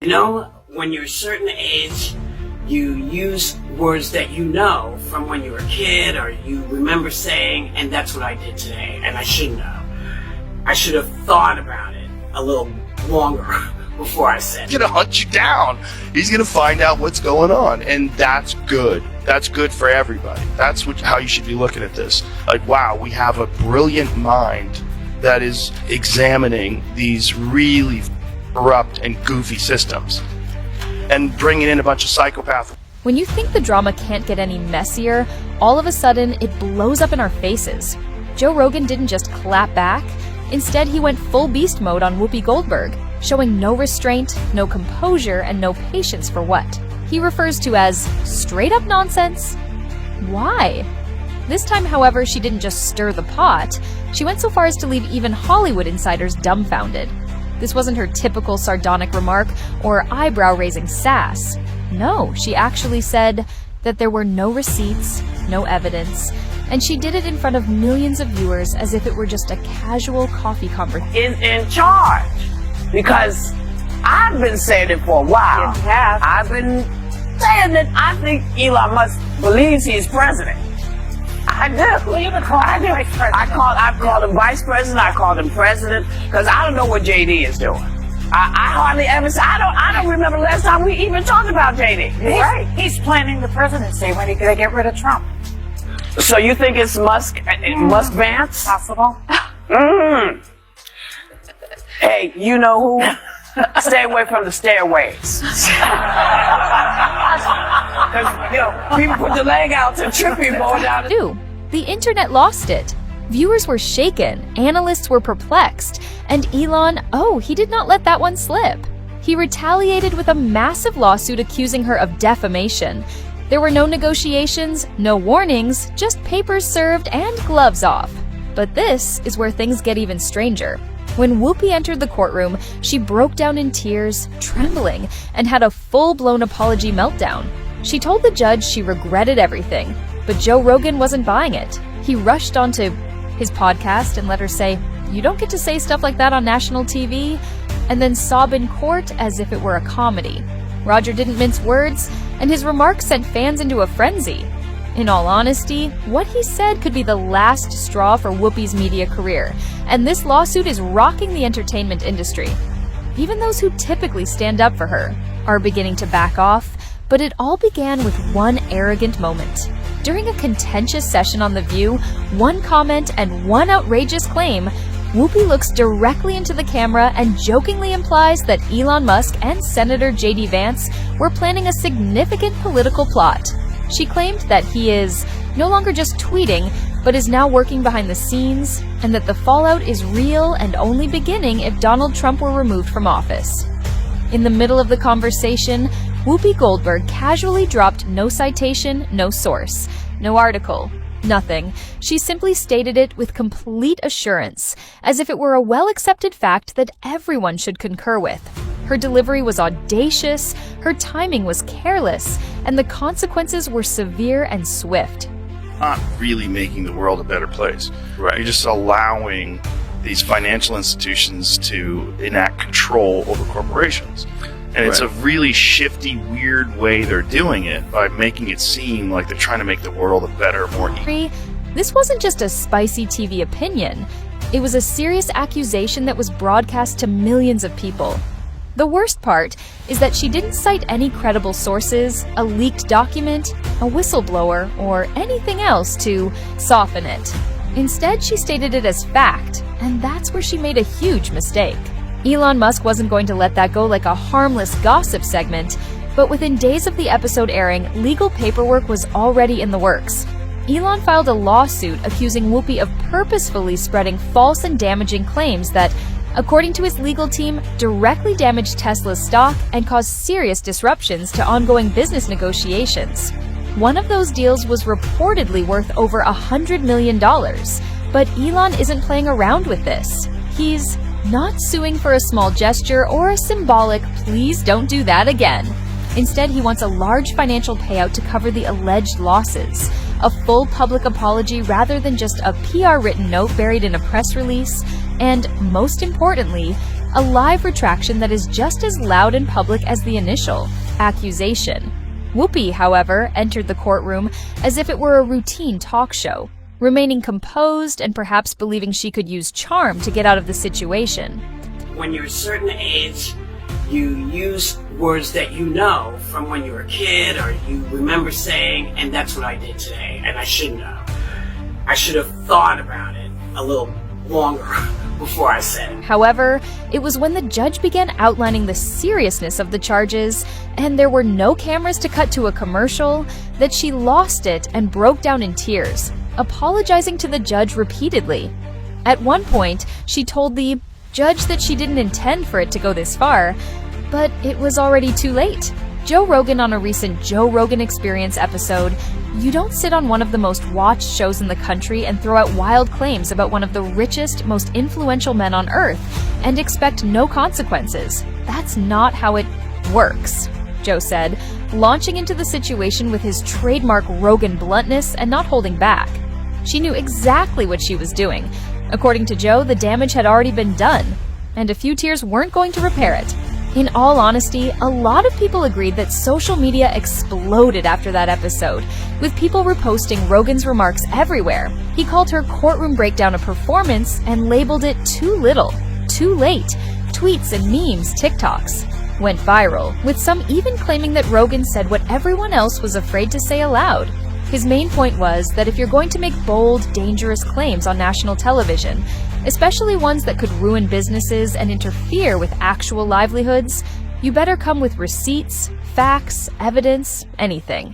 You know, when you're a certain age, you use words that you know from when you were a kid or you remember saying, and that's what I did today, and I shouldn't have. I should have thought about it a little longer before I said it. He's gonna hunt you down. He's gonna find out what's going on, and that's good. That's good for everybody. That's how you should be looking at this. Like, wow, we have a brilliant mind that is examining these really corrupt and goofy systems and bringing in a bunch of psychopaths. When you think the drama can't get any messier, all of a sudden it blows up in our faces. Joe Rogan didn't just clap back. Instead, he went full beast mode on Whoopi Goldberg, showing no restraint, no composure, and no patience for what he refers to as straight-up nonsense. Why? This time, however, she didn't just stir the pot. She went so far as to leave even Hollywood insiders dumbfounded. This wasn't her typical sardonic remark or eyebrow-raising sass. No, she actually said that there were no receipts, no evidence, and she did it in front of millions of viewers as if it were just a casual coffee conversation. Is in charge, because I've been saying it for a while. You have. I've been saying that I think Elon Musk believes he's president. I do. Well, you've been calling him vice president. I've called him vice president. I called him president because I don't know what JD is doing. I hardly ever say. I don't remember the last time we even talked about JD. He's planning the presidency when they get rid of Trump. So you think it's Musk? Musk Vance? Possible. Hey, you know who? Stay away from the stairways. Because, you know, people put the leg out to trip people down. The internet lost it. Viewers were shaken, analysts were perplexed, and Elon, he did not let that one slip. He retaliated with a massive lawsuit accusing her of defamation. There were no negotiations, no warnings, just papers served and gloves off. But this is where things get even stranger. When Whoopi entered the courtroom, she broke down in tears, trembling, and had a full-blown apology meltdown. She told the judge she regretted everything, but Joe Rogan wasn't buying it. He rushed onto his podcast and let her say, "You don't get to say stuff like that on national TV," and then sob in court as if it were a comedy. Roger didn't mince words, and his remarks sent fans into a frenzy. In all honesty, what he said could be the last straw for Whoopi's media career, and this lawsuit is rocking the entertainment industry. Even those who typically stand up for her are beginning to back off, but it all began with one arrogant moment. During a contentious session on The View, one comment and one outrageous claim, Whoopi looks directly into the camera and jokingly implies that Elon Musk and Senator J.D. Vance were planning a significant political plot. She claimed that he is no longer just tweeting, but is now working behind the scenes, and that the fallout is real and only beginning if Donald Trump were removed from office. In the middle of the conversation, Whoopi Goldberg casually dropped no citation, no source, no article, nothing. She simply stated it with complete assurance, as if it were a well-accepted fact that everyone should concur with. Her delivery was audacious, her timing was careless, and the consequences were severe and swift. Not really making the world a better place. Right. You're just allowing these financial institutions to enact control over corporations. And it's a really shifty, weird way they're doing it by making it seem like they're trying to make the world a better, more equal. This wasn't just a spicy TV opinion. It was a serious accusation that was broadcast to millions of people. The worst part is that she didn't cite any credible sources, a leaked document, a whistleblower, or anything else to soften it. Instead, she stated it as fact, and that's where she made a huge mistake. Elon Musk wasn't going to let that go like a harmless gossip segment, but within days of the episode airing, legal paperwork was already in the works. Elon filed a lawsuit accusing Whoopi of purposefully spreading false and damaging claims that, according to his legal team, directly damaged Tesla's stock and caused serious disruptions to ongoing business negotiations. One of those deals was reportedly worth over $100 million, but Elon isn't playing around with this. He's not suing for a small gesture or a symbolic "please don't do that again." Instead, he wants a large financial payout to cover the alleged losses, a full public apology rather than just a PR written note buried in a press release, and most importantly, a live retraction that is just as loud and public as the initial accusation. Whoopi, however, entered the courtroom as if it were a routine talk show, remaining composed and perhaps believing she could use charm to get out of the situation. When you're a certain age, you use words that you know from when you were a kid or you remember saying, and that's what I did today, and I shouldn't have. I should have thought about it a little longer before I said it. However, it was when the judge began outlining the seriousness of the charges, and there were no cameras to cut to a commercial, that she lost it and broke down in tears, apologizing to the judge repeatedly. At one point, she told the judge that she didn't intend for it to go this far, but it was already too late. Joe Rogan, on a recent Joe Rogan Experience episode, you don't sit on one of the most watched shows in the country and throw out wild claims about one of the richest, most influential men on earth and expect no consequences. That's not how it works, Joe said, launching into the situation with his trademark Rogan bluntness and not holding back. She knew exactly what she was doing. According to Joe, the damage had already been done, and a few tears weren't going to repair it. In all honesty, a lot of people agreed that social media exploded after that episode, with people reposting Rogan's remarks everywhere. He called her courtroom breakdown a performance and labeled it too little, too late. Tweets and memes, TikToks went viral, with some even claiming that Rogan said what everyone else was afraid to say aloud. His main point was that if you're going to make bold, dangerous claims on national television, especially ones that could ruin businesses and interfere with actual livelihoods, you better come with receipts, facts, evidence, anything.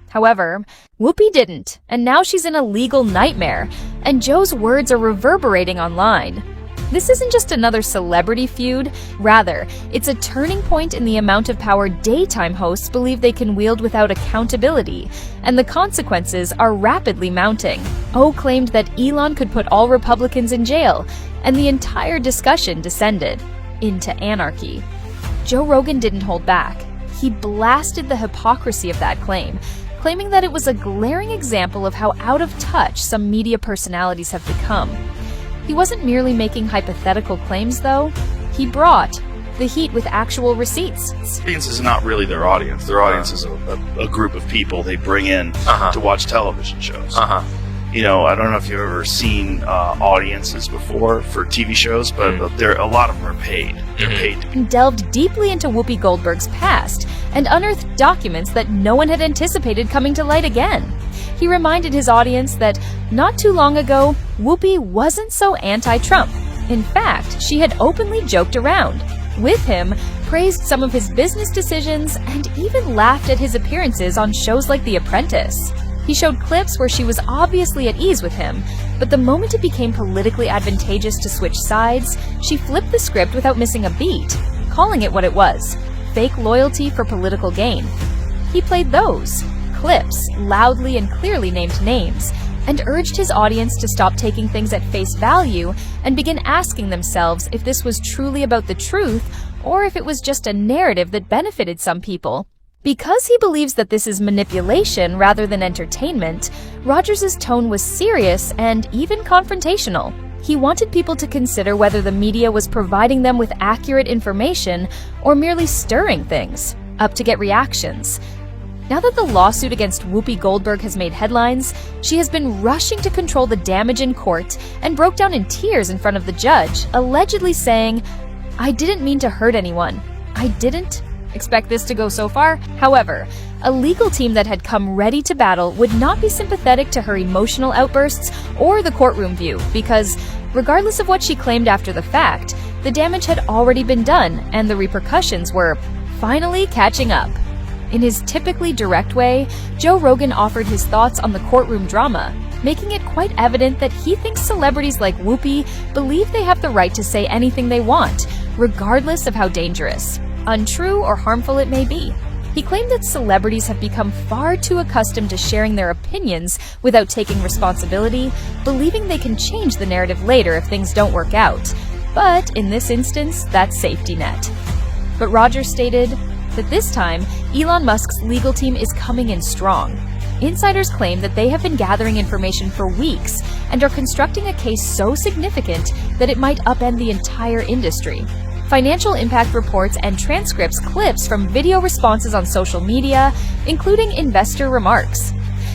However, Whoopi didn't, and now she's in a legal nightmare, and Joe's words are reverberating online. This isn't just another celebrity feud. Rather, it's a turning point in the amount of power daytime hosts believe they can wield without accountability, and the consequences are rapidly mounting. O claimed that Elon could put all Republicans in jail, and the entire discussion descended into anarchy. Joe Rogan didn't hold back. He blasted the hypocrisy of that claim, claiming that it was a glaring example of how out of touch some media personalities have become. He wasn't merely making hypothetical claims, though. He brought the heat with actual receipts. Audience is not really their audience. Their audience is a group of people they bring in to watch television shows. You know, I don't know if you've ever seen audiences before for TV shows, but a lot of them are paid. They're paid to be. Delved deeply into Whoopi Goldberg's past and unearthed documents that no one had anticipated coming to light again. He reminded his audience that not too long ago, Whoopi wasn't so anti-Trump. In fact, she had openly joked around with him, praised some of his business decisions, and even laughed at his appearances on shows like The Apprentice. He showed clips where she was obviously at ease with him, but the moment it became politically advantageous to switch sides, she flipped the script without missing a beat, calling it what it was: fake loyalty for political gain. He played those clips, loudly and clearly named names, and urged his audience to stop taking things at face value and begin asking themselves if this was truly about the truth or if it was just a narrative that benefited some people. Because he believes that this is manipulation rather than entertainment, Rogers' tone was serious and even confrontational. He wanted people to consider whether the media was providing them with accurate information or merely stirring things up to get reactions. Now that the lawsuit against Whoopi Goldberg has made headlines, she has been rushing to control the damage in court and broke down in tears in front of the judge, allegedly saying, "I didn't mean to hurt anyone. I didn't expect this to go so far." However, a legal team that had come ready to battle would not be sympathetic to her emotional outbursts or the courtroom view, because regardless of what she claimed after the fact, the damage had already been done and the repercussions were finally catching up. In his typically direct way, Joe Rogan offered his thoughts on the courtroom drama, making it quite evident that he thinks celebrities like Whoopi believe they have the right to say anything they want, regardless of how dangerous, untrue, or harmful it may be. He claimed that celebrities have become far too accustomed to sharing their opinions without taking responsibility, believing they can change the narrative later if things don't work out. But in this instance, that's safety net. But Rogers stated that this time, Elon Musk's legal team is coming in strong. Insiders claim that they have been gathering information for weeks and are constructing a case so significant that it might upend the entire industry. financial impact reports and transcripts clips from video responses on social media, including investor remarks.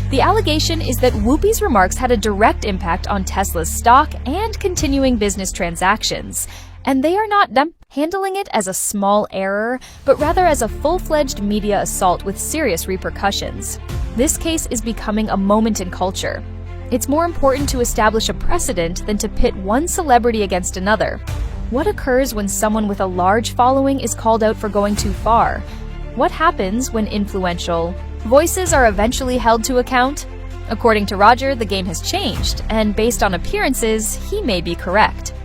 The allegation is that Whoopi'S remarks had a direct impact on Tesla's stock and continuing business transactions, and they are not handling it as a small error, but rather as a full-fledged media assault with serious repercussions. This case is becoming a moment in culture. It's more important to establish a precedent than to pit one celebrity against another. What occurs when someone with a large following is called out for going too far? What happens when influential voices are eventually held to account? According to Roger, the game has changed, and based on appearances, he may be correct.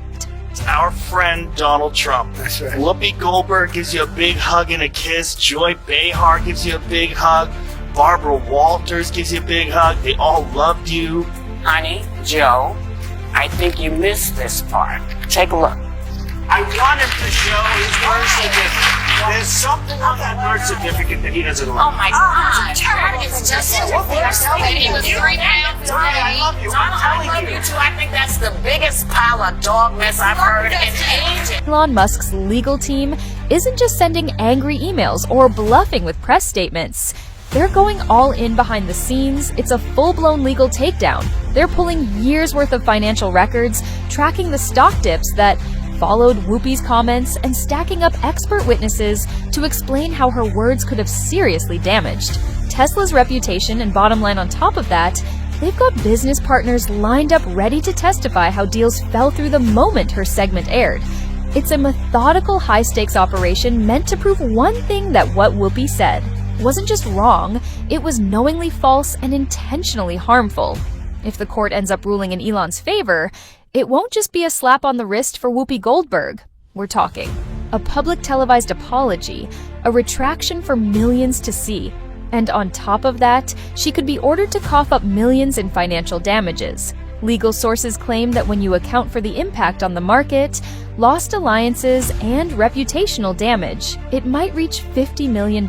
Our friend Donald Trump. That's right. Whoopi Goldberg gives you a big hug and a kiss. Joy Behar gives you a big hug. Barbara Walters gives you a big hug. They all loved you. Honey, Joe, I think you missed this part. Take a look. I want him to show his birth certificate. There's something on that birth certificate that he doesn't like. Oh my God. It's just He was 3 pounds today. I love you. I love you too. I think that's the biggest pile of dog mess I've heard in ages. Elon Musk's legal team isn't just sending angry emails or bluffing with press statements. They're going all in behind the scenes. It's a full-blown legal takedown. They're pulling years' worth of financial records, tracking the stock dips that followed Whoopi'S comments, and stacking up expert witnesses to explain how her words could have seriously damaged Tesla's reputation, and bottom line on top of that, they've got business partners lined up ready to testify how deals fell through the moment her segment aired. It's a methodical, high-stakes operation meant to prove one thing, that what Whoopi said wasn't just wrong, it was knowingly false and intentionally harmful. If the court ends up ruling in Elon's favor, it won't just be a slap on the wrist for Whoopi Goldberg. We're talking a public televised apology, a retraction for millions to see, and on top of that, she could be ordered to cough up millions in financial damages. Legal sources claim that when you account for the impact on the market, lost alliances, and reputational damage, it might reach $50 million.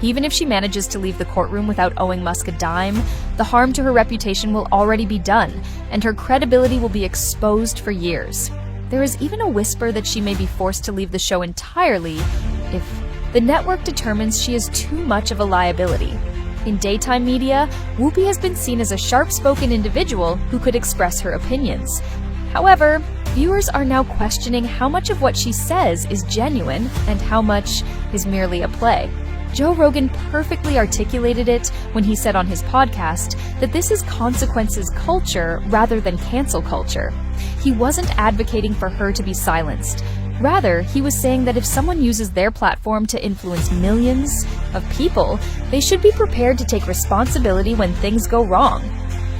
Even if she manages to leave the courtroom without owing Musk a dime, the harm to her reputation will already be done, and her credibility will be exposed for years. There is even a whisper that she may be forced to leave the show entirely if the network determines she is too much of a liability. In daytime media, Whoopi has been seen as a sharp-spoken individual who could express her opinions. However, viewers are now questioning how much of what she says is genuine and how much is merely a play. Joe Rogan perfectly articulated it when he said on his podcast that this is consequences culture rather than cancel culture. He wasn't advocating for her to be silenced. Rather, he was saying that if someone uses their platform to influence millions of people, they should be prepared to take responsibility when things go wrong.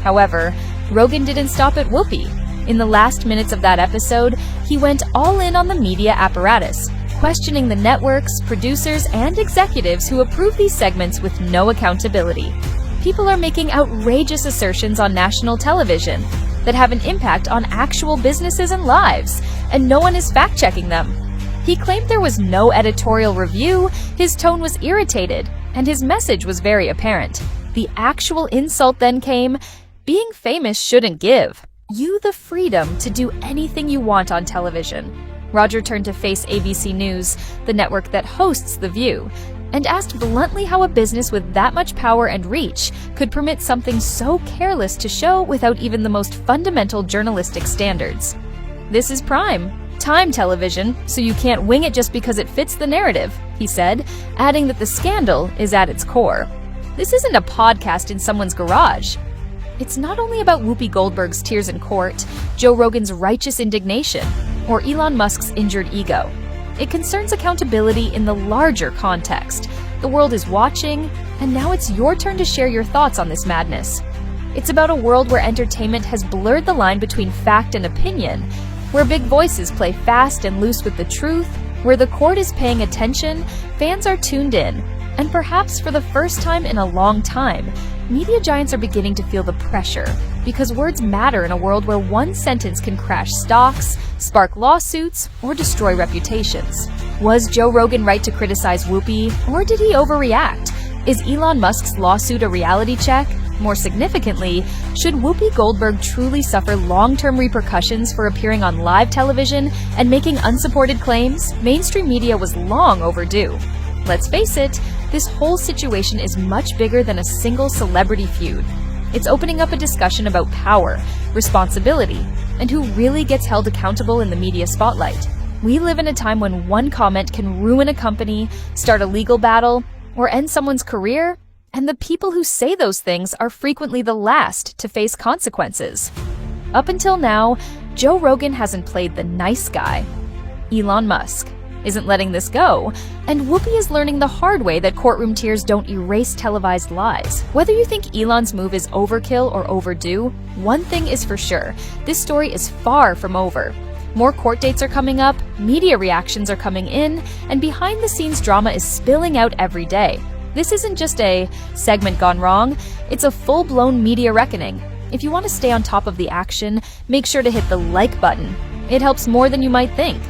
However, Rogan didn't stop at Whoopi. In the last minutes of that episode, he went all in on the media apparatus, questioning the networks, producers, and executives who approve these segments with no accountability. People are making outrageous assertions on national television that have an impact on actual businesses and lives, and no one is fact-checking them. He claimed there was no editorial review, his tone was irritated, and his message was very apparent. The actual insult then came, being famous shouldn't give you the freedom to do anything you want on television. Roger turned to face ABC News, the network that hosts The View, and asked bluntly how a business with that much power and reach could permit something so careless to show without even the most fundamental journalistic standards. This is prime time television, so you can't wing it just because it fits the narrative, he said, adding that the scandal is at its core. This isn't a podcast in someone's garage. It's not only about Whoopi Goldberg's tears in court, Joe Rogan's righteous indignation, or Elon Musk's injured ego. It concerns accountability in the larger context. The world is watching, and now it's your turn to share your thoughts on this madness. It's about a world where entertainment has blurred the line between fact and opinion, where big voices play fast and loose with the truth, where the court is paying attention, fans are tuned in, and perhaps for the first time in a long time, media giants are beginning to feel the pressure, because words matter in a world where one sentence can crash stocks, spark lawsuits, or destroy reputations. Was Joe Rogan right to criticize Whoopi, or did he overreact? Is Elon Musk's lawsuit a reality check? More significantly, should Whoopi Goldberg truly suffer long-term repercussions for appearing on live television and making unsupported claims? Mainstream media was long overdue. Let's face it, this whole situation is much bigger than a single celebrity feud. It's opening up a discussion about power, responsibility, and who really gets held accountable in the media spotlight. We live in a time when one comment can ruin a company, start a legal battle, or end someone's career, and the people who say those things are frequently the last to face consequences. Up until now, Joe Rogan hasn't played the nice guy. Elon Musk isn't letting this go, and Whoopi is learning the hard way that courtroom tears don't erase televised lies. Whether you think Elon's move is overkill or overdue, one thing is for sure, this story is far from over. More court dates are coming up, media reactions are coming in, and behind-the-scenes drama is spilling out every day. This isn't just a segment gone wrong, it's a full-blown media reckoning. If you want to stay on top of the action, make sure to hit the like button. It helps more than you might think.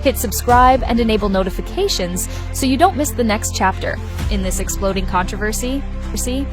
Hit subscribe and enable notifications so you don't miss the next chapter in this exploding controversy. See?